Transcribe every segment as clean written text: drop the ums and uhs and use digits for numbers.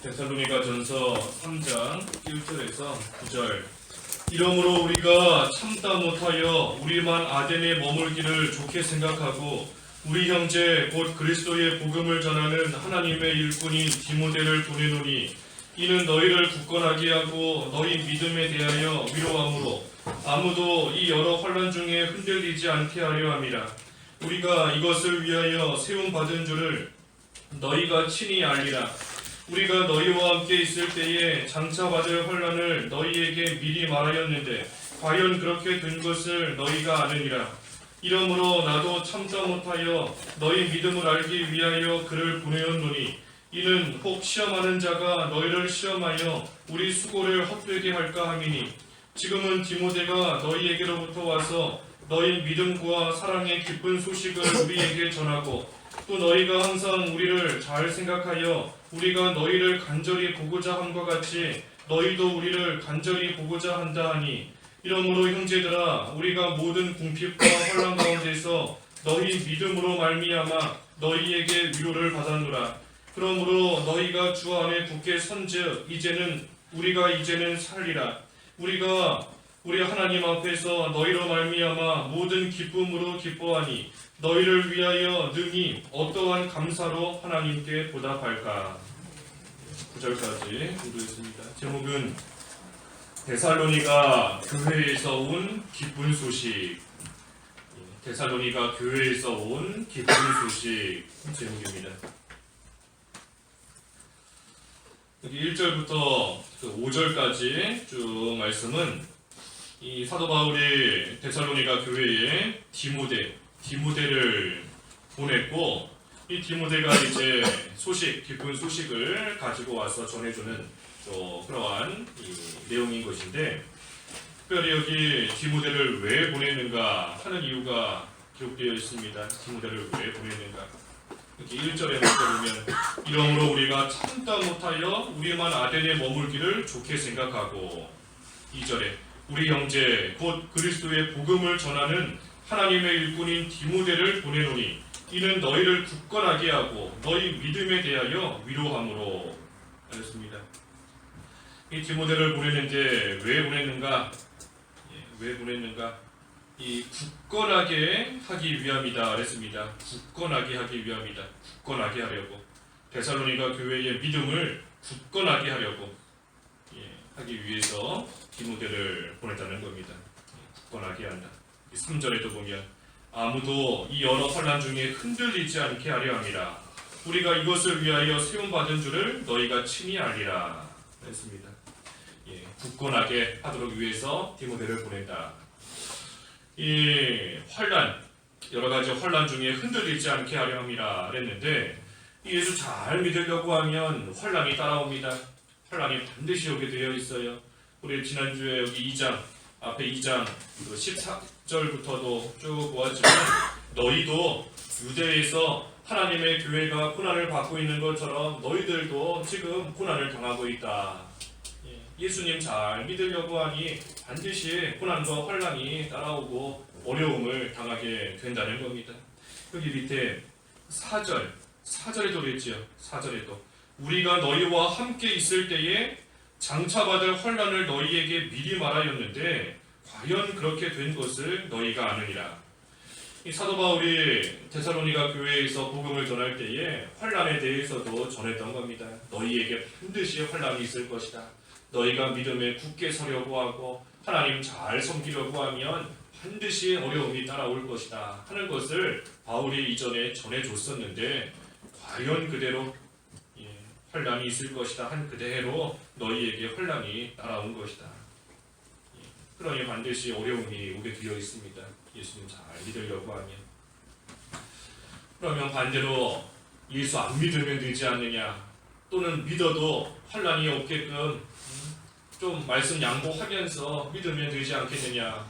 데살로니가전서 3장 1절에서 9절. 이러므로 우리가 참다 못하여 우리만 아덴에 머물기를 좋게 생각하고 우리 형제 곧 그리스도의 복음을 전하는 하나님의 일꾼인 디모데를 보내노니 이는 너희를 굳건하게 하고 너희 믿음에 대하여 위로함으로 아무도 이 여러 환난 중에 흔들리지 않게 하려 함이라. 우리가 이것을 위하여 세움 받은 줄을 너희가 친히 알리라. 우리가 너희와 함께 있을 때에 장차 받을 환난을 너희에게 미리 말하였는데 과연 그렇게 된 것을 너희가 아느니라. 이러므로 나도 참다 못하여 너희 믿음을 알기 위하여 그를 보내었노니 이는 혹 시험하는 자가 너희를 시험하여 우리 수고를 헛되게 할까 함이니 지금은 디모데가 너희에게로부터 와서 너희 믿음과 사랑의 기쁜 소식을 우리에게 전하고 또 너희가 항상 우리를 잘 생각하여 우리가 너희를 간절히 보고자 함과 같이 너희도 우리를 간절히 보고자 한다 하니 이러므로 형제들아 우리가 모든 궁핍과 환난 가운데서 너희 믿음으로 말미암아 너희에게 위로를 받았노라. 그러므로 너희가 주 안에 굳게 선즉 우리가 이제는 살리라. 우리가 우리 하나님 앞에서 너희로 말미암아 모든 기쁨으로 기뻐하니 너희를 위하여 능히 어떠한 감사로 하나님께 보답할까. 9절까지 공부했습니다. 제목은 데살로니가 교회에서 온 기쁜 소식. 데살로니가 교회에서 온 기쁜 소식 제목입니다. 여기 1절부터 5절까지 쭉 말씀은 이 사도 바울이 데살로니가 교회에 디모데를 보냈고 이 디모데가 이제 기쁜 소식을 가지고 와서 전해주는 또 그러한 내용인 것인데 특별히 여기 디모데를 왜 보냈는가 하는 이유가 기록되어 있습니다. 디모데를 왜 보냈는가? 이렇게 1절에 보면 이러므로 우리가 참다 못하여 우리만 아덴에 머물기를 좋게 생각하고 2절에 우리 형제 곧 그리스도의 복음을 전하는 하나님의 일꾼인 디모데를 보내노니 이는 너희를 굳건하게 하고 너희 믿음에 대하여 위로함으로 하였습니다. 이 디모데를 보냈는데 왜 보냈는가? 이 굳건하게 하기 위함이다 그랬습니다. 굳건하게 하기 위함이다. 굳건하게 하려고 데살로니가 교회의 믿음을 굳건하게 하려고 하기 위해서 디모데를 보냈다는 겁니다. 굳건하게 한다. 3절에도 보면 아무도 이 여러 환난 중에 흔들리지 않게 하려 함이라. 우리가 이것을 위하여 세움받은 줄을 너희가 친히 알리라 했습니다. 굳건하게 하도록 위해서 디모데를 보낸다. 이 환난, 여러 가지 환난 중에 흔들리지 않게 하려 함이라 그랬는데 예수 잘 믿으려고 하면 환난이 따라옵니다. 환난이 반드시 오게 되어 있어요. 우리 지난주에 여기 2장 앞에 2장 14절부터도 쭉 보았지만 너희도 유대에서 하나님의 교회가 고난을 받고 있는 것처럼 너희들도 지금 고난을 당하고 있다. 예수님 잘 믿으려고 하니 반드시 고난과 환난이 따라오고 어려움을 당하게 된다는 겁니다. 여기 밑에 4절에도 그랬지요. 4절에도 우리가 너희와 함께 있을 때에 장차 받을 환난을 너희에게 미리 말하였는데 과연 그렇게 된 것을 너희가 아느니라. 이 사도 바울이 데살로니가 교회에서 복음을 전할 때에 환난에 대해서도 전했던 겁니다. 너희에게 반드시 환난이 있을 것이다. 너희가 믿음에 굳게 서려고 하고 하나님 잘 섬기려고 하면 반드시 어려움이 따라올 것이다 하는 것을 바울이 이전에 전해줬었는데 과연 그대로 환난이 있을 것이다 한 그대로 너희에게 환난이 따라온 것이다. 그러니 반드시 어려움이 오게 되어 있습니다. 예수님 잘 믿으려고 하면. 그러면 반대로 예수 안 믿으면 되지 않느냐, 또는 믿어도 환난이 없게끔 좀 말씀 양보하면서 믿으면 되지 않겠느냐,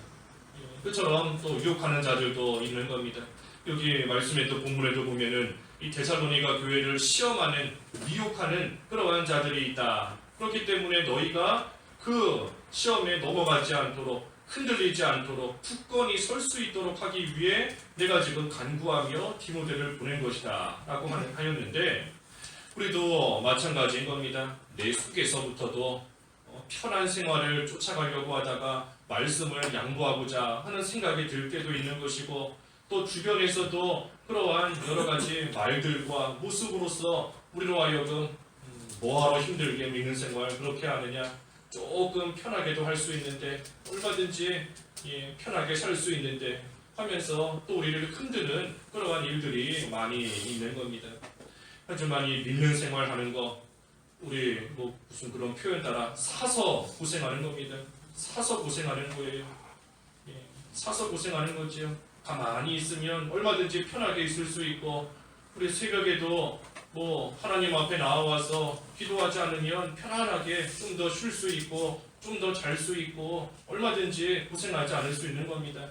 그처럼 또 유혹하는 자들도 있는 겁니다. 여기 말씀에 또 본문에도 보면은 이 데살로니가 교회를 시험하는, 미혹하는 그러한 자들이 있다. 그렇기 때문에 너희가 그 시험에 넘어가지 않도록, 흔들리지 않도록 굳건히 설 수 있도록 하기 위해 내가 지금 간구하며 디모데를 보낸 것이다 라고 하였는데, 우리도 마찬가지인 겁니다. 내 속에서부터도 편한 생활을 쫓아가려고 하다가 말씀을 양보하고자 하는 생각이 들 때도 있는 것이고, 또 주변에서도 그러한 여러 가지 말들과 모습으로서 우리로 하여금 뭐하러 힘들게 믿는 생활 그렇게 하느냐, 조금 편하게도 할 수 있는데, 얼마든지 편하게 살 수 있는데 하면서 또 우리를 흔드는 그러한 일들이 많이 있는 겁니다. 하지만 이 믿는 생활하는 거, 우리 무슨 그런 표현 따라 사서 고생하는 겁니다. 사서 고생하는 거예요. 사서 고생하는 거지요. 가만히 있으면 얼마든지 편하게 있을 수 있고, 우리 새벽에도 하나님 앞에 나와서 기도하지 않으면 편안하게 좀 더 쉴 수 있고 좀 더 잘 수 있고 얼마든지 고생하지 않을 수 있는 겁니다.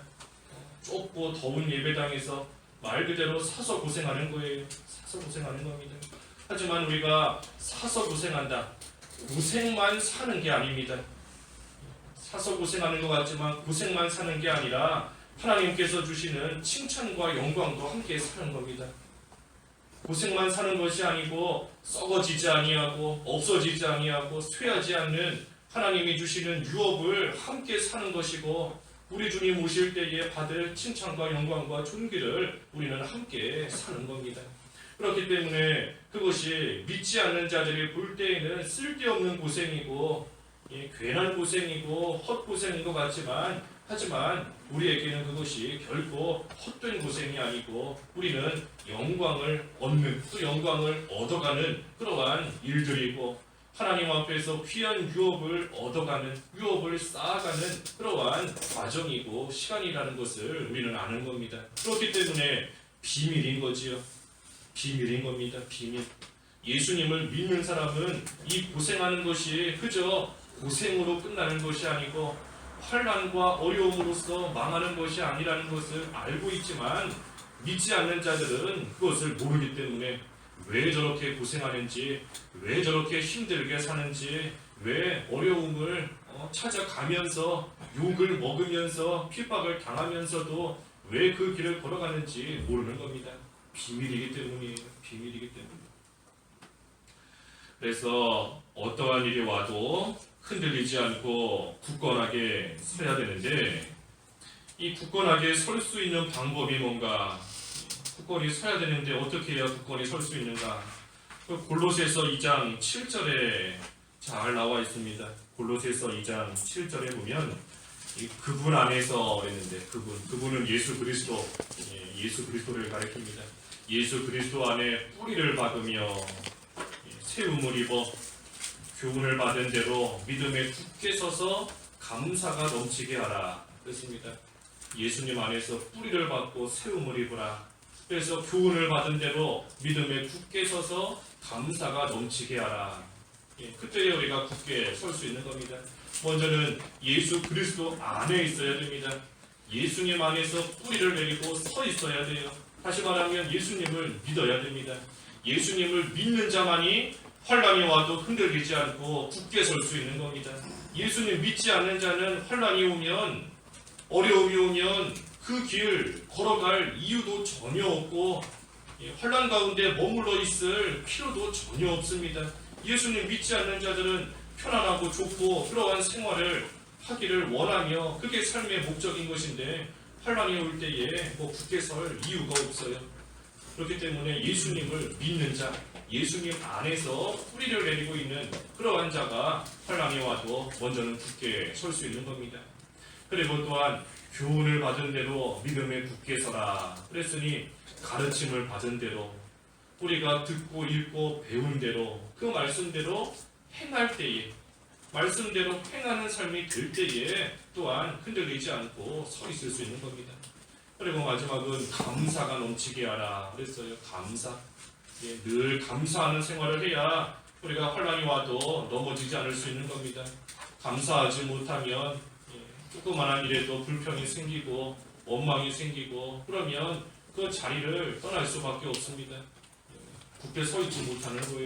좁고 더운 예배당에서 말 그대로 사서 고생하는 거예요. 사서 고생하는 겁니다. 하지만 우리가 사서 고생한다, 고생만 사는 게 아닙니다. 사서 고생하는 것 같지만 고생만 사는 게 아니라 하나님께서 주시는 칭찬과 영광도 함께 사는 겁니다. 고생만 사는 것이 아니고 썩어지지 아니하고 없어지지 아니하고 쇠하지 않는 하나님이 주시는 유업을 함께 사는 것이고, 우리 주님 오실 때에 받을 칭찬과 영광과 존귀를 우리는 함께 사는 겁니다. 그렇기 때문에 그것이 믿지 않는 자들이 볼 때에는 쓸데없는 고생이고 괜한 고생이고 헛고생인 것 같지만, 하지만 우리에게는 그것이 결코 헛된 고생이 아니고 우리는 영광을 얻는, 또 영광을 얻어가는 그러한 일들이고, 하나님 앞에서 귀한 유업을 얻어가는, 유업을 쌓아가는 그러한 과정이고 시간이라는 것을 우리는 아는 겁니다. 그렇기 때문에 비밀인 거지요. 비밀인 겁니다. 비밀. 예수님을 믿는 사람은 이 고생하는 것이 그저 고생으로 끝나는 것이 아니고 환난과 어려움으로써 망하는 것이 아니라는 것을 알고 있지만, 믿지 않는 자들은 그것을 모르기 때문에 왜 저렇게 고생하는지, 왜 저렇게 힘들게 사는지, 왜 어려움을 찾아가면서 욕을 먹으면서 핍박을 당하면서도 왜 그 길을 걸어가는지 모르는 겁니다. 비밀이기 때문이에요. 비밀이기 때문에. 그래서 어떠한 일이 와도 흔들리지 않고 굳건하게 서야 되는데, 이 굳건하게 설 수 있는 방법이 뭔가, 굳건히 서야 되는데 어떻게 해야 굳건히 설 수 있는가? 골로새서 2장 7절에 잘 나와 있습니다. 골로새서 2장 7절에 보면 그분 안에서 했는데, 그분은 예수 그리스도, 예수 그리스도를 가리킵니다. 예수 그리스도 안에 뿌리를 박으며 세움을 입어 교훈을 받은 대로 믿음에 굳게 서서 감사가 넘치게 하라. 그렇습니다. 예수님 안에서 뿌리를 받고 세움을 입으라. 그래서 교훈을 받은 대로 믿음에 굳게 서서 감사가 넘치게 하라. 그때에 우리가 굳게 설 수 있는 겁니다. 먼저는 예수 그리스도 안에 있어야 됩니다. 예수님 안에서 뿌리를 내리고 서 있어야 돼요. 다시 말하면 예수님을 믿어야 됩니다. 예수님을 믿는 자만이 환난이 와도 흔들리지 않고 굳게 설 수 있는 겁니다. 예수님 믿지 않는 자는 환난이 오면, 어려움이 오면 그 길 걸어갈 이유도 전혀 없고 환난 가운데 머물러 있을 필요도 전혀 없습니다. 예수님 믿지 않는 자들은 편안하고 좋고 그러한 생활을 하기를 원하며 그게 삶의 목적인 것인데, 환난이 올 때에 굳게 설 이유가 없어요. 그렇기 때문에 예수님을 믿는 자, 예수님 안에서 뿌리를 내리고 있는 그러한 자가 환난이 와도 먼저는 굳게 설 수 있는 겁니다. 그리고 또한 교훈을 받은 대로 믿음에 굳게 서라. 그랬으니 가르침을 받은 대로, 우리가 듣고 읽고 배운 대로 그 말씀대로 행할 때에, 말씀대로 행하는 삶이 될 때에 또한 흔들리지 않고 서 있을 수 있는 겁니다. 그리고 마지막은 감사가 넘치게 하라 그랬어요. 감사. 늘 감사하는 생활을 해야 우리가 환난이 와도 넘어지지 않을 수 있는 겁니다. 감사하지 못하면 조그만한 일에도 불평이 생기고 원망이 생기고 그러면 그 자리를 떠날 수밖에 없습니다. 굳게 서 있지 못하는 거예요.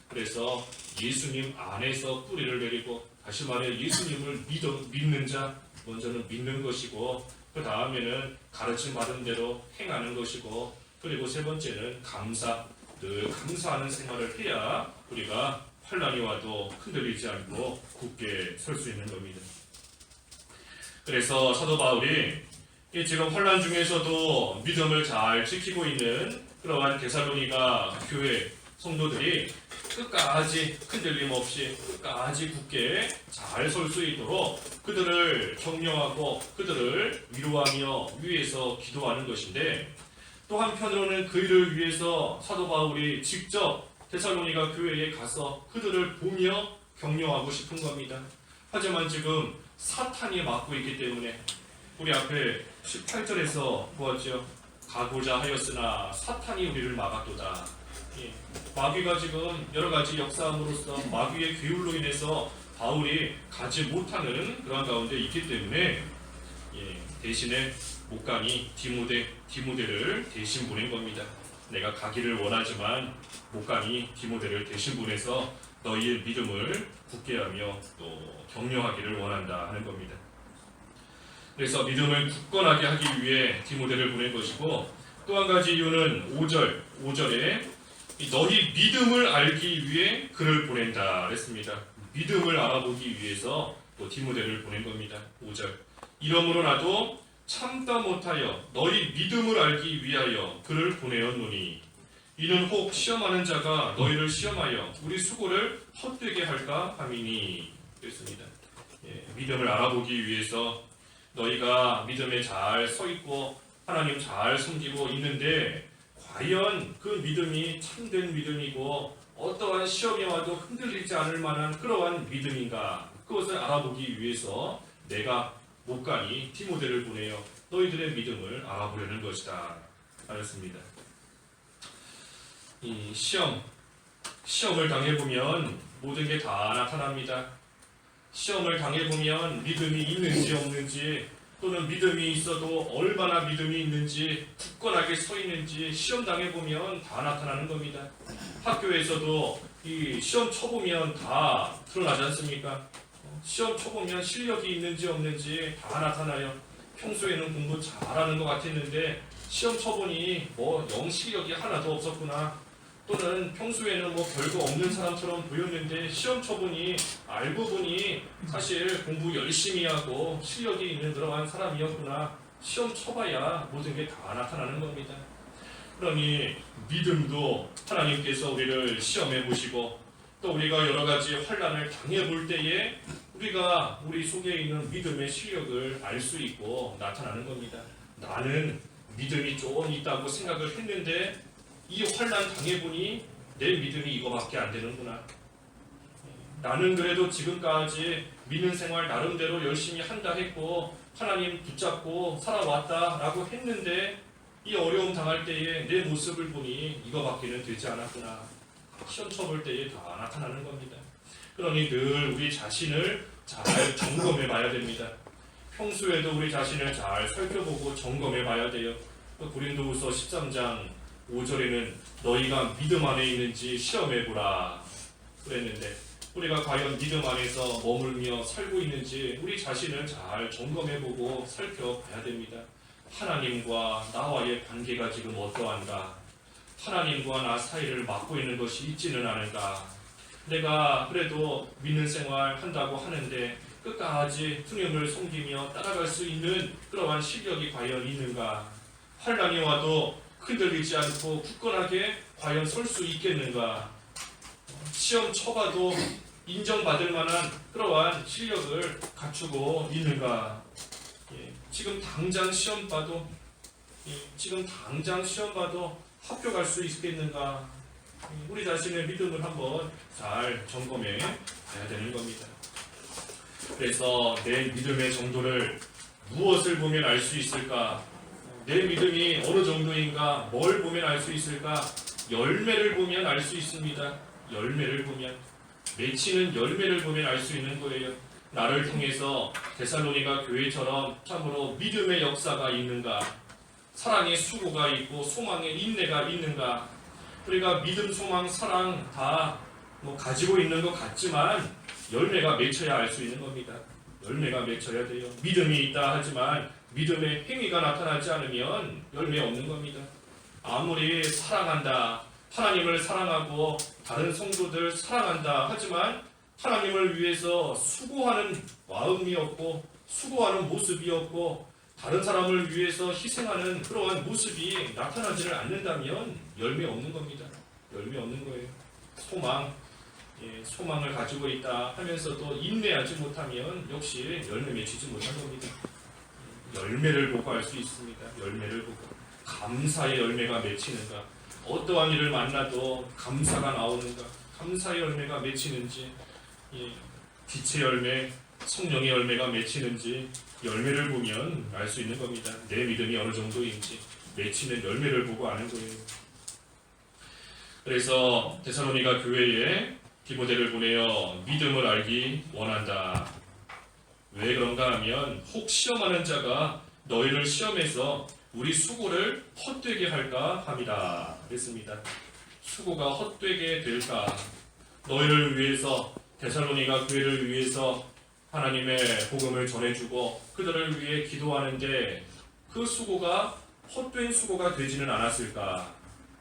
그래서 예수님 안에서 뿌리를 내리고, 다시 말해 예수님을 믿는 자, 먼저는 믿는 것이고 그 다음에는 가르침 받은 대로 행하는 것이고, 그리고 세 번째는 감사, 늘 감사하는 생활을 해야 우리가 환난이 와도 흔들리지 않고 굳게 설 수 있는 겁니다. 그래서 사도 바울이 이 지금 환난 중에서도 믿음을 잘 지키고 있는 그러한 데살로니가 교회 성도들이 끝까지 흔들림 없이 끝까지 굳게 잘 설 수 있도록 그들을 격려하고 그들을 위로하며 위해서 기도하는 것인데, 또 한편으로는 그 일을 위해서 사도 바울이 직접 데살로니가 교회에 가서 그들을 보며 격려하고 싶은 겁니다. 하지만 지금 사탄이 막고 있기 때문에 우리 앞에 18절에서 보았죠. 가고자 하였으나 사탄이 우리를 막았도다. 마귀가 지금 여러 가지 역사함으로써 마귀의 괴율로 인해서 바울이 가지 못하는 그런 가운데 있기 때문에 대신에 목간이 디모데를 대신 보낸 겁니다. 내가 가기를 원하지만 목간이 디모데를 대신 보내서 너희의 믿음을 굳게 하며 또 격려하기를 원한다 하는 겁니다. 그래서 믿음을 굳건하게 하기 위해 디모데를 보낸 것이고, 또 한 가지 이유는 5절에 너희 믿음을 알기 위해 그를 보낸다 했습니다. 믿음을 알아보기 위해서 또 디모데를 보낸 겁니다. 5절. 이러므로 나도 참다 못하여 너희 믿음을 알기 위하여 그를 보내었노니 이는 혹 시험하는 자가 너희를 시험하여 우리 수고를 헛되게 할까 함이니 그랬습니다. 믿음을 알아보기 위해서 너희가 믿음에 잘 서 있고 하나님 잘 섬기고 있는데 과연 그 믿음이 참된 믿음이고 어떠한 시험이 와도 흔들리지 않을 만한 그러한 믿음인가, 그것을 알아보기 위해서 내가 목간이 디모데를 보내어 너희들의 믿음을 알아보려는 것이다 하였습니다. 이 시험을 당해보면 모든 게 다 나타납니다. 시험을 당해보면 믿음이 있는지 없는지, 또는 믿음이 있어도 얼마나 믿음이 있는지, 굳건하게 서 있는지 시험 당해보면 다 나타나는 겁니다. 학교에서도 이 시험 쳐보면 다 드러나지 않습니까? 시험 쳐보면 실력이 있는지 없는지 다 나타나요. 평소에는 공부 잘하는 것 같았는데 시험 쳐보니 영 실력이 하나도 없었구나, 또는 평소에는 별거 없는 사람처럼 보였는데 시험 쳐보니 알고 보니 사실 공부 열심히 하고 실력이 있는 그러한 사람이었구나. 시험 쳐봐야 모든 게 다 나타나는 겁니다. 그러니 믿음도 하나님께서 우리를 시험해 보시고 또 우리가 여러 가지 환난을 당해 볼 때에 우리가 우리 속에 있는 믿음의 실력을 알 수 있고 나타나는 겁니다. 나는 믿음이 좀 있다고 생각을 했는데 이 환난 당해보니 내 믿음이 이거밖에 안 되는구나. 나는 그래도 지금까지 믿는 생활 나름대로 열심히 한다 했고 하나님 붙잡고 살아왔다라고 했는데 이 어려움 당할 때에 내 모습을 보니 이거밖에는 되지 않았구나. 시험 쳐볼 때에 다 나타나는 겁니다. 그러니 늘 우리 자신을 잘 점검해 봐야 됩니다. 평소에도 우리 자신을 잘 살펴보고 점검해 봐야 돼요. 고린도후서 13장 5절에는 너희가 믿음 안에 있는지 시험해보라 그랬는데, 우리가 과연 믿음 안에서 머물며 살고 있는지 우리 자신을 잘 점검해보고 살펴봐야 됩니다. 하나님과 나와의 관계가 지금 어떠한가? 하나님과 나 사이를 막고 있는 것이 있지는 않은가? 내가 그래도 믿는 생활 한다고 하는데 끝까지 주님을 섬기며 따라갈 수 있는 그러한 실력이 과연 있는가? 환난이 와도 흔들리지 않고 굳건하게 과연 설 수 있겠는가? 시험 쳐봐도 인정받을 만한 그러한 실력을 갖추고 있는가? 지금 당장 시험 봐도 합격할 수 있겠는가? 우리 자신의 믿음을 한번 잘 점검해 봐야 되는 겁니다. 그래서 내 믿음의 정도를 무엇을 보면 알 수 있을까? 내 믿음이 어느 정도인가? 뭘 보면 알 수 있을까? 열매를 보면 알 수 있습니다. 열매를 보면, 맺히는 열매를 보면 알 수 있는 거예요. 나를 통해서 데살로니가 교회처럼 참으로 믿음의 역사가 있는가? 사랑의 수고가 있고 소망의 인내가 있는가? 우리가 믿음, 소망, 사랑 다 가지고 있는 것 같지만 열매가 맺혀야 알 수 있는 겁니다. 열매가 맺혀야 돼요. 믿음이 있다 하지만 믿음의 행위가 나타나지 않으면 열매 없는 겁니다. 아무리 사랑한다, 하나님을 사랑하고 다른 성도들 사랑한다 하지만 하나님을 위해서 수고하는 마음이 없고 수고하는 모습이 없고 다른 사람을 위해서 희생하는 그러한 모습이 나타나지를 않는다면 열매 없는 겁니다. 열매 없는 거예요. 소망을 가지고 있다 하면서도 인내하지 못하면 역시 열매 맺히지 못한 겁니다. 열매를 보고 알 수 있습니다. 열매를 보고 감사의 열매가 맺히는가, 어떠한 일을 만나도 감사가 나오는가, 감사의 열매가 맺히는지, 빛의 열매, 성령의 열매가 맺히는지 열매를 보면 알 수 있는 겁니다. 내 믿음이 어느 정도인지 맺히는 열매를 보고 아는 거예요. 그래서 데살로니가 교회에 디모데를 보내어 믿음을 알기 원한다. 왜 그런가 하면 혹 시험하는 자가 너희를 시험해서 우리 수고를 헛되게 할까 함이다. 그랬습니다. 수고가 헛되게 될까? 너희를 위해서, 데살로니가 교회를 위해서 하나님의 복음을 전해주고 그들을 위해 기도하는데 그 수고가 헛된 수고가 되지는 않았을까?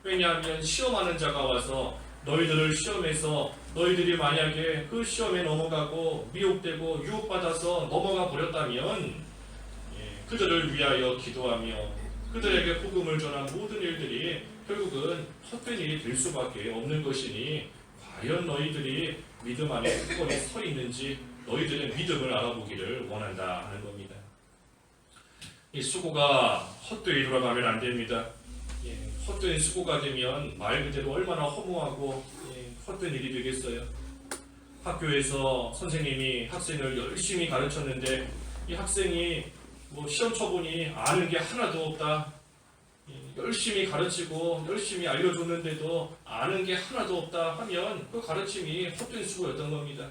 왜냐하면 시험하는 자가 와서 너희들을 시험해서 너희들이 만약에 그 시험에 넘어가고 미혹되고 유혹받아서 넘어가 버렸다면 그들을 위하여 기도하며 그들에게 복음을 전한 모든 일들이 결국은 헛된 일이 될 수밖에 없는 것이니 과연 너희들이 믿음 안에 굳건히 서 있는지 너희들의 믿음을 알아보기를 원한다 하는 겁니다. 이 수고가 헛되이 돌아가면 안 됩니다. 헛된 수고가 되면 말 그대로 얼마나 허무하고 헛된 일이 되겠어요. 학교에서 선생님이 학생을 열심히 가르쳤는데 이 학생이 시험 쳐보니 아는 게 하나도 없다. 열심히 가르치고 열심히 알려줬는데도 아는 게 하나도 없다 하면 그 가르침이 헛된 수고였던 겁니다.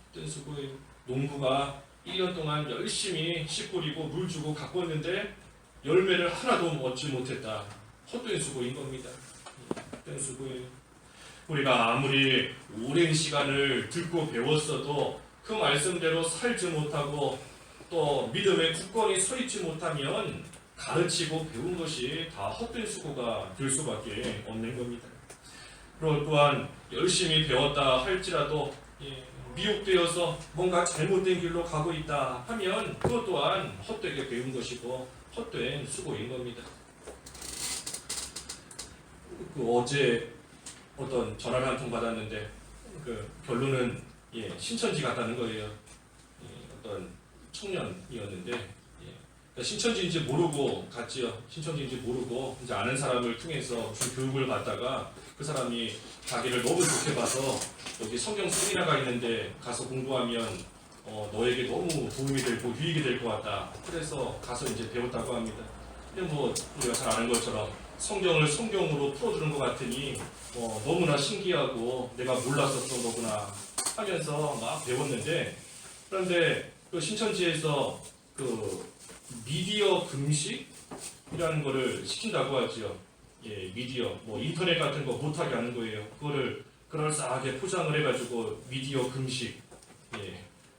헛된 수고예요. 농부가 1년 동안 열심히 씨 뿌리고 물 주고 가꿨는데 열매를 하나도 얻지 못했다. 헛된 수고인 겁니다. 헛된 수고예요. 우리가 아무리 오랜 시간을 듣고 배웠어도 그 말씀대로 살지 못하고 또 믿음에 굳건히 서 있지 못하면 가르치고 배운 것이 다 헛된 수고가 될 수밖에 없는 겁니다. 그리고 또한 열심히 배웠다 할지라도 미혹되어서 뭔가 잘못된 길로 가고 있다 하면 그것 또한 헛되게 배운 것이고 헛된 수고인 겁니다. 어제 어떤 전화를 한 통 받았는데 결론은 신천지 같다는 거예요. 어떤 청년이었는데 신천지인지 모르고 갔지요. 신천지인지 모르고 이제 아는 사람을 통해서 준 교육을 받다가 그 사람이 자기를 너무 좋게 봐서 여기 성경 세미나가 있는데 가서 공부하면 너에게 너무 도움이 되고 유익이 될 것 같다. 그래서 가서 이제 배웠다고 합니다. 근데 우리가 잘 아는 것처럼 성경을 성경으로 풀어주는 것 같으니 너무나 신기하고 내가 몰랐었던 거구나 하면서 막 배웠는데 그런데 그 신천지에서 그 미디어 금식이라는 거를 시킨다고 하죠. 미디어 인터넷 같은 거 못하게 하는 거예요. 그거를 그럴싸하게 포장을 해가지고 미디어 금식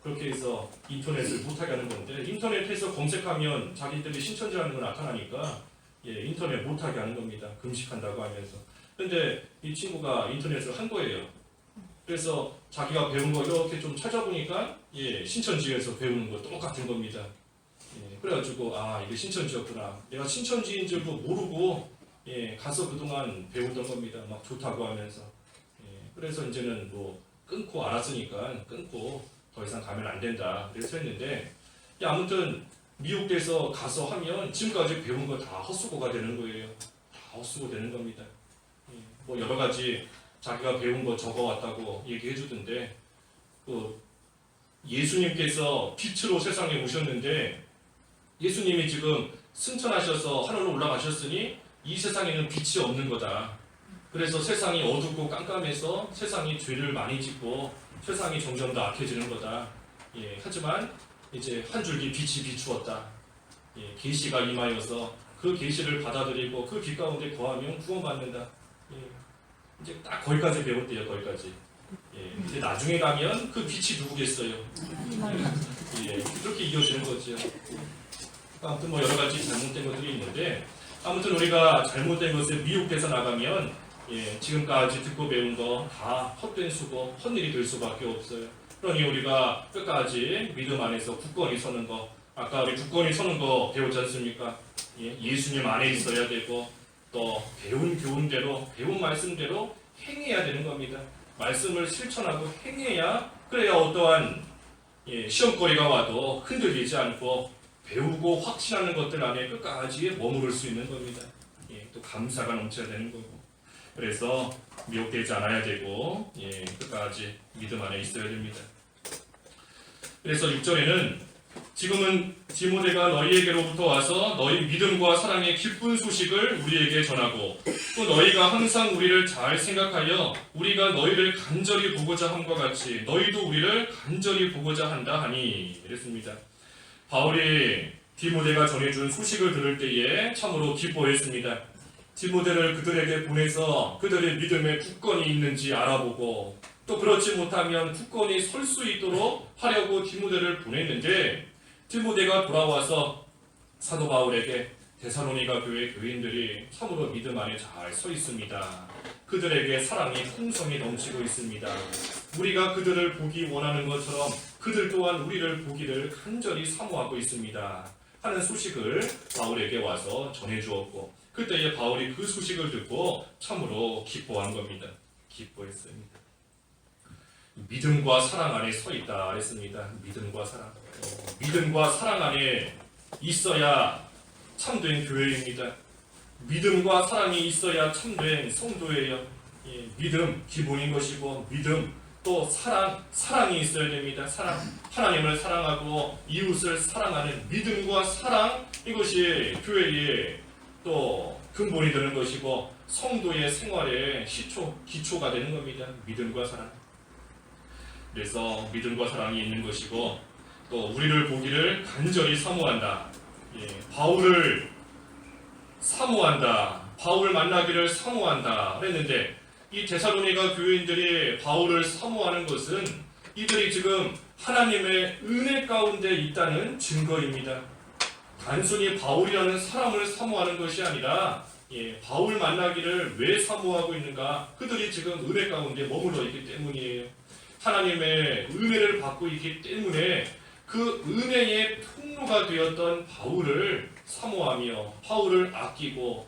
그렇게 해서 인터넷을 못하게 하는 건데 인터넷에서 검색하면 자기들이 신천지라는 거 나타나니까 인터넷 못하게 하는 겁니다. 금식한다고 하면서. 근데 이 친구가 인터넷을 한 거예요. 그래서 자기가 배운 거 이렇게 좀 찾아보니까 신천지에서 배우는 거 똑같은 겁니다. 그래가지고 이게 신천지였구나. 내가 신천지인 줄도 모르고 가서 그동안 배우던 겁니다. 막 좋다고 하면서. 그래서 이제는 끊고 알았으니까 끊고 더 이상 가면 안 된다. 그래서 했는데 아무튼 미혹돼서 가서 하면 지금까지 배운 거 다 헛수고가 되는 거예요. 다 헛수고 되는 겁니다. 여러 가지 자기가 배운 거 적어왔다고 얘기해 주던데 예수님께서 빛으로 세상에 오셨는데 예수님이 지금 승천하셔서 하늘로 올라가셨으니 이 세상에는 빛이 없는 거다. 그래서 세상이 어둡고 깜깜해서 세상이 죄를 많이 짓고 세상이 점점 더 악해지는 거다. 하지만 이제 한 줄기 빛이 비추었다. 계시가 임하여서 그 계시를 받아들이고 그 빛 가운데 거하면 구원받는다. 이제 딱 거기까지 배웠대요. 거기까지. 이제 나중에 가면 그 빛이 누구겠어요? 그렇게 이어지는 거죠. 아무튼 여러 가지 잘못된 것들이 있는데 아무튼 우리가 잘못된 것에 미혹돼서 나가면 지금까지 듣고 배운 거 다 헛된 수고, 헛일이 될 수밖에 없어요. 그러니 우리가 끝까지 믿음 안에서 굳건히 서는 거, 아까 우리 굳건히 서는 거 배웠지 않습니까? 예수님 안에 있어야 되고 또 배운 교훈대로, 배운 말씀대로 행해야 되는 겁니다. 말씀을 실천하고 행해야, 그래야 어떠한 시험거리가 와도 흔들리지 않고 배우고 확신하는 것들 안에 끝까지 머무를 수 있는 겁니다. 또 감사가 넘쳐야 되는 거고, 그래서 미혹되지 않아야 되고 끝까지 믿음 안에 있어야 됩니다. 그래서 6절에는 지금은 디모데가 너희에게로부터 와서 너희 믿음과 사랑의 기쁜 소식을 우리에게 전하고 또 너희가 항상 우리를 잘 생각하여 우리가 너희를 간절히 보고자 함과 같이 너희도 우리를 간절히 보고자 한다 하니, 이랬습니다. 바울이 디모데가 전해준 소식을 들을 때에 참으로 기뻐했습니다. 디모데를 그들에게 보내서 그들의 믿음에 굳건히 있는지 알아보고 또 그렇지 못하면 굳건히 설 수 있도록 하려고 디모데를 보냈는데, 디모데가 돌아와서 사도 바울에게 데살로니가 교회 교인들이 참으로 믿음 안에 잘 서 있습니다. 그들에게 사랑이 풍성히 넘치고 있습니다. 우리가 그들을 보기 원하는 것처럼 그들 또한 우리를 보기를 간절히 사모하고 있습니다 하는 소식을 바울에게 와서 전해주었고, 그때에 바울이 그 소식을 듣고 참으로 기뻐한 겁니다. 기뻐했습니다. 믿음과 사랑 안에 서 있다 했습니다. 믿음과 사랑. 믿음과 사랑 안에 있어야 참된 교회입니다. 믿음과 사랑이 있어야 참된 성도예요. 믿음 기본인 것이고, 믿음 또 사랑이 있어야 됩니다. 사랑, 하나님을 사랑하고 이웃을 사랑하는 믿음과 사랑, 이것이 교회의 또 근본이 되는 것이고 성도의 생활의 기초가 되는 겁니다. 믿음과 사랑. 그래서 믿음과 사랑이 있는 것이고 또 우리를 보기를 간절히 사모한다. 바울을 사모한다. 바울 만나기를 사모한다 그랬는데, 이 데살로니가 교인들이 바울을 사모하는 것은 이들이 지금 하나님의 은혜 가운데 있다는 증거입니다. 단순히 바울이라는 사람을 사모하는 것이 아니라 바울 만나기를 왜 사모하고 있는가? 그들이 지금 은혜 가운데 머물러 있기 때문이에요. 하나님의 은혜를 받고 있기 때문에 그 은혜의 통로가 되었던 바울을 사모하며 바울을 아끼고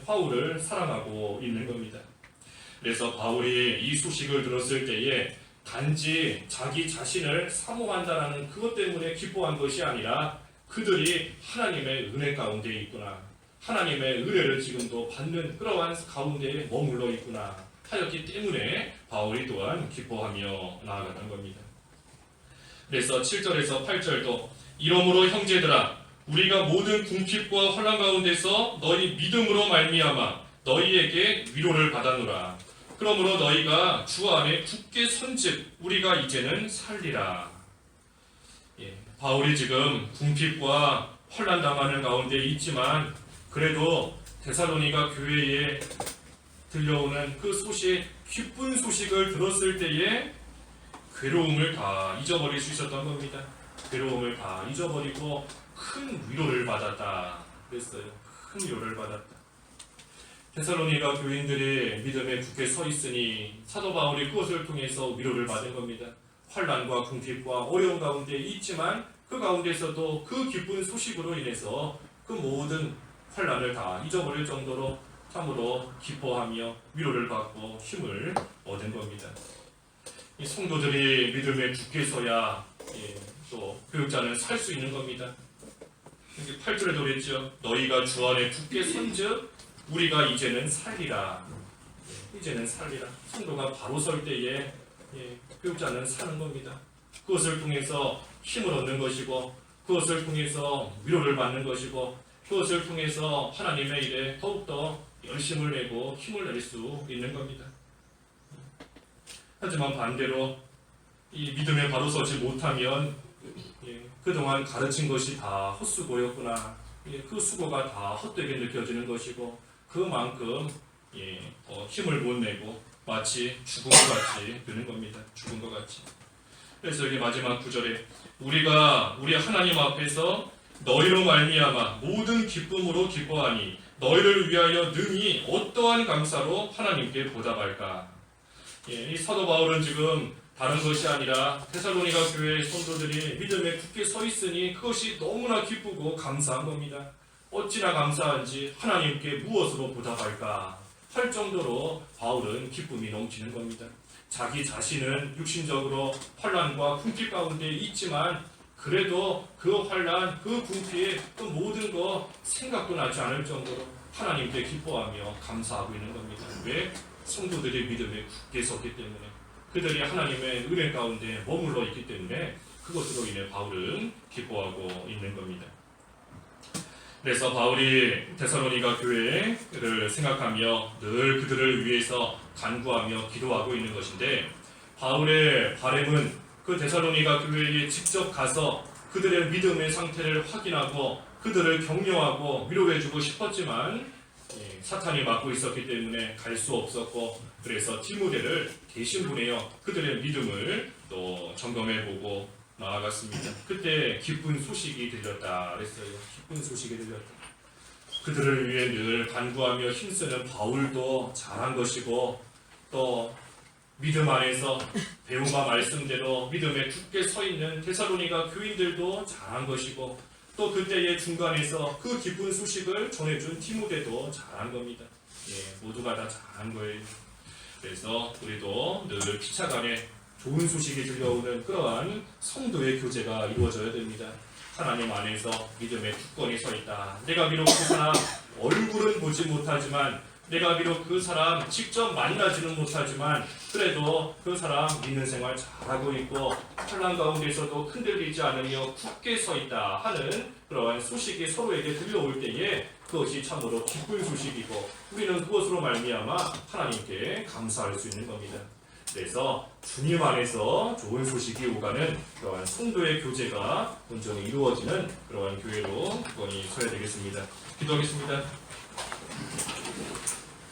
바울을 사랑하고 있는 겁니다. 그래서 바울이 이 소식을 들었을 때에 단지 자기 자신을 사모한다는 그것 때문에 기뻐한 것이 아니라 그들이 하나님의 은혜 가운데 있구나, 하나님의 은혜를 지금도 받는 그러한 가운데에 머물러 있구나 하였기 때문에 바울이 또한 기뻐하며 나아갔던 겁니다. 그래서 7절에서 8절도 이러므로 형제들아, 우리가 모든 궁핍과 혼란 가운데서 너희 믿음으로 말미암아 너희에게 위로를 받아노라. 그러므로 너희가 주 안에 굳게 선즉 우리가 이제는 살리라. 바울이 지금 궁핍과 혼란 당하는 가운데 있지만 그래도 데살로니가 교회에 들려오는 그 소식, 기쁜 소식을 들었을 때에 괴로움을 다 잊어버릴 수 있었던 겁니다. 괴로움을 다 잊어버리고 큰 위로를 받았다 그랬어요. 큰 위로를 받았다. 데살로니가 교인들이 믿음에 굳게 서 있으니 사도 바울이 그것을 통해서 위로를 받은 겁니다. 환난과 궁핍과 어려운 가운데 있지만 그 가운데서도 그 기쁜 소식으로 인해서 그 모든 환난을 다 잊어버릴 정도로 참으로 기뻐하며 위로를 받고 힘을 얻은 겁니다. 이 성도들이 믿음에 굳게 서야 또 교육자는 살 수 있는 겁니다. 8절에도 그랬죠. 너희가 주 안에 굳게 선즉 우리가 이제는 살리라. 이제는 살리라. 성도가 바로 설 때에 교육자는 사는 겁니다. 그것을 통해서 힘을 얻는 것이고 그것을 통해서 위로를 받는 것이고 그것을 통해서 하나님의 일에 더욱더 열심을 내고 힘을 낼 수 있는 겁니다. 하지만 반대로 이 믿음에 바로 서지 못하면 그동안 가르친 것이 다 헛수고였구나, 그 수고가 다 헛되게 느껴지는 것이고 그만큼 힘을 못 내고 마치 죽은 것 같이 되는 겁니다. 죽은 것 같이. 그래서 여기 마지막 구절에 우리가 우리 하나님 앞에서 너희로 말미암아 모든 기쁨으로 기뻐하니 너희를 위하여 능히 어떠한 감사로 하나님께 보답할까? 이 사도 바울은 지금 다른 것이 아니라 데살로니가 교회의 성도들이 믿음에 굳게 서 있으니 그것이 너무나 기쁘고 감사한 겁니다. 어찌나 감사한지 하나님께 무엇으로 보답할까 할 정도로 바울은 기쁨이 넘치는 겁니다. 자기 자신은 육신적으로 환난과 궁핍 가운데 있지만 그래도 그 환난, 그 궁핍, 그 모든 거 생각도 나지 않을 정도로 하나님께 기뻐하며 감사하고 있는 겁니다. 왜? 성도들의 믿음에 굳게 섰기 때문에, 그들이 하나님의 은혜 가운데 머물러 있기 때문에 그것으로 인해 바울은 기뻐하고 있는 겁니다. 그래서 바울이 데살로니가 교회를 생각하며 늘 그들을 위해서 간구하며 기도하고 있는 것인데, 바울의 바람은 그 데살로니가 교회에 직접 가서 그들의 믿음의 상태를 확인하고 그들을 격려하고 위로해주고 싶었지만 사탄이 막고 있었기 때문에 갈 수 없었고, 그래서 디모데를 대신 보내어 그들의 믿음을 또 점검해보고 나아갔습니다. 그때 기쁜 소식이 들렸다 그랬어요. 기쁜 소식이 들렸다. 그들을 위해 늘 간구하며 힘쓰는 바울도 잘한 것이고, 또 믿음 안에서 배움과 말씀대로 믿음에 굳게 서 있는 데살로니가 교인들도 잘한 것이고, 또 그때의 중간에서 그 기쁜 소식을 전해준 디모데도 잘한 겁니다. 모두가 다 잘한 거예요. 그래서 우리도 늘 피차간에 좋은 소식이 들려오는 그러한 성도의 교제가 이루어져야 됩니다. 하나님 안에서 믿음에 굳건히 서 있다. 내가 비록 그 사람 얼굴은 보지 못하지만, 내가 비록 그 사람 직접 만나지는 못하지만 그래도 그 사람 믿는 생활 잘하고 있고 환난 가운데서도 흔들리지 않으며 굳게 서 있다 하는 그러한 소식이 서로에게 들려올 때에 그것이 참으로 기쁜 소식이고, 우리는 그것으로 말미암아 하나님께 감사할 수 있는 겁니다. 그래서 주님 안에서 좋은 소식이 오가는 그러한 성도의 교제가 온전히 이루어지는 그러한 교회로 굳건히 서야 되겠습니다. 기도하겠습니다.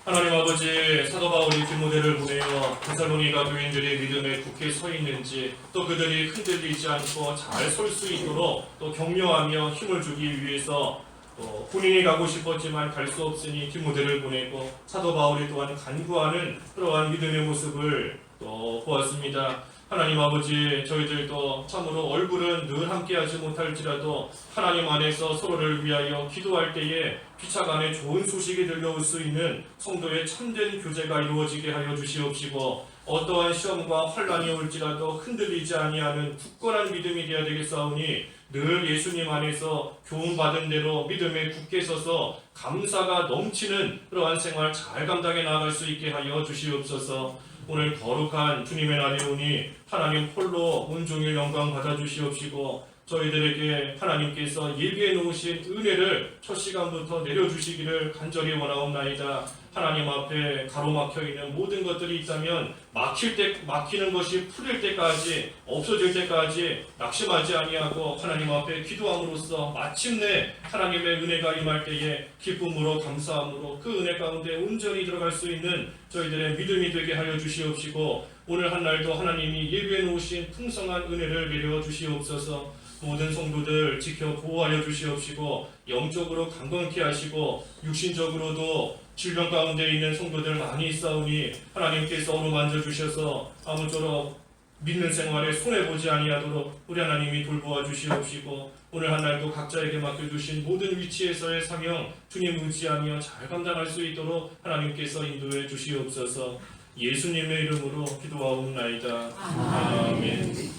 하나님 아버지, 사도 바울이 디모데를 보내어 데살로니가 교인들이 믿음에 굳게 서 있는지, 또 그들이 흔들리지 않고 잘 설 수 있도록 또 격려하며 힘을 주기 위해서 또 본인이 가고 싶었지만 갈 수 없으니 디모데를 보내고, 사도 바울이 또한 간구하는 그러한 믿음의 모습을 또 보았습니다. 하나님 아버지, 저희들도 참으로 얼굴은 늘 함께하지 못할지라도 하나님 안에서 서로를 위하여 기도할 때에 피차간에 좋은 소식이 들려올 수 있는 성도의 참된 교제가 이루어지게 하여 주시옵시고, 어떠한 시험과 환난이 올지라도 흔들리지 아니하는 굳건한 믿음이 되어야 되겠사오니, 늘 예수님 안에서 교훈받은 대로 믿음에 굳게 서서 감사가 넘치는 그러한 생활 잘 감당해 나아갈 수 있게 하여 주시옵소서. 오늘 거룩한 주님의 날에 오니 하나님 홀로 온종일 영광 받아 주시옵시고, 저희들에게 하나님께서 예비해 놓으신 은혜를 첫 시간부터 내려주시기를 간절히 원하옵나이다. 하나님 앞에 가로막혀 있는 모든 것들이 있다면 막히는 것이 풀릴 때까지, 없어질 때까지 낙심하지 아니하고 하나님 앞에 기도함으로써 마침내 하나님의 은혜가 임할 때에 기쁨으로 감사함으로 그 은혜 가운데 온전히 들어갈 수 있는 저희들의 믿음이 되게 하여 주시옵시고, 오늘 한 날도 하나님이 예비해 놓으신 풍성한 은혜를 내려 주시옵소서. 모든 성도들 지켜 보호하여 주시옵시고, 영적으로 강건케 하시고 육신적으로도 질병 가운데 있는 성도들 많이 있사오니 하나님께서 어루만져 주셔서 아무쪼록 믿는 생활에 손해보지 아니하도록 우리 하나님이 돌보아 주시옵시고, 오늘 한 날도 각자에게 맡겨주신 모든 위치에서의 사명 주님 의지하며 잘 감당할 수 있도록 하나님께서 인도해 주시옵소서. 예수님의 이름으로 기도하옵나이다. 아멘.